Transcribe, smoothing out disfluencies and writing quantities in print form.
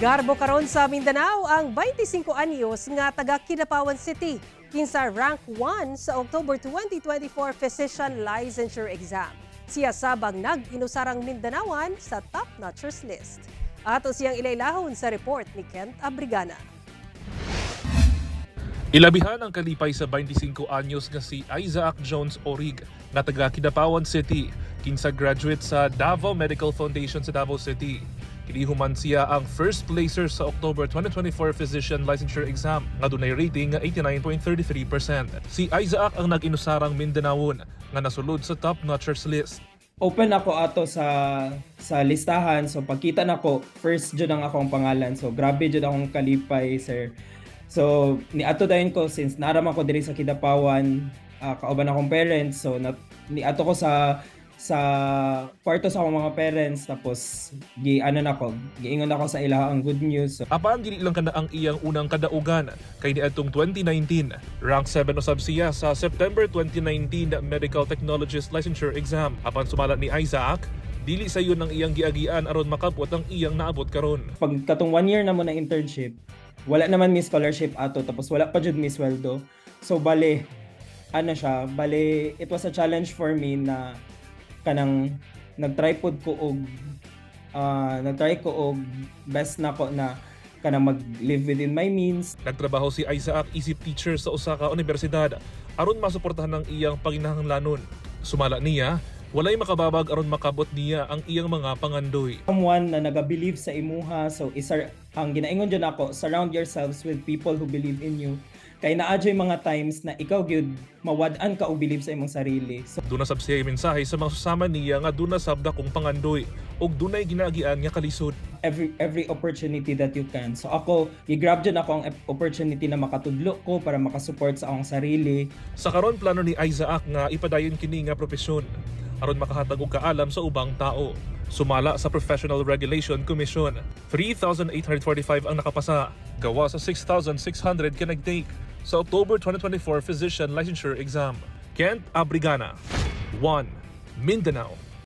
Garbo karon sa Mindanao ang 25 anyos nga taga Kidapawan City kinsa rank 1 sa October 2024 Physician Licensure Exam. Siya sabang nag-inusarang Mindanaoan sa top notchers list. Ato siyang ilailahon sa report ni Kent Abrigana. Ilabihan ang kalipay sa 25 anyos nga si Isaac Jones Orig na taga Kidapawan City, kinsa graduate sa Davao Medical Foundation sa Davao City. Kinihuman siya ang first placer sa October 2024 Physician Licensure Exam nga dunay rating nga 89.33%. Si Isaac ang nag-inusarang Mindanaon nga nasulod sa top notchers list. Open ako ato sa listahan, so pagkita nako first jud ang akong pangalan, so grabe jud akong kalipay, sir. So ni ato dayon ko since naaraman ko diri sa Kidapawan, kauban akong parents, so ni ato ko sa kwarto sa akong mga parents, tapos giingon ako sa ilaha ang good news. So, apan dili lang kana ang iyang unang kadaugan kay niadtong 2019 rank 7 usab siya sa September 2019 Medical Technologist Licensure Exam. Apan sumala ni Isaac, dili sayon ang iyang giagian aron makabot ang iyang naabot karon. Pag katong 1 year na mo na internship, wala naman mi scholarship ato, tapos wala pa jud mi sweldo. So bale it was a challenge for me na kanang nagtry ko og best nako na kanang mag-live within my means. Nagtrabaho si Isaac isip teacher sa usa ka universidad aron masuportahan ang iyang panginahanglanon. Sumala niya, walay makababag aron makabot niya ang iyang mga pangandoy. Someone na naga-believe sa imuha, so ang ginaingon dyan ako, surround yourselves with people who believe in you. Kay naadyoy mga times na ikaw gyud mawad-an ka og believe sa imong sarili. So, duna sab siya mensahe sa mga susama niya nga duna sab dakong pangandoy ug dunay ginaagian nga kalisod. Every opportunity that you can. So ako, i-grab dyan ako ang opportunity na makatudlo ko para makasupport sa akong sarili. Sa karon plano ni Isaac nga ipadayon kini nga propesyon aron makahatag og kaalam sa ubang tao. Sumala sa Professional Regulation Commission, 3,845 ang nakapasa, gawa sa 6,600 ka nag-take sa October 2024 Physician Licensure Exam. Kent Abrigana, 1, Mindanao.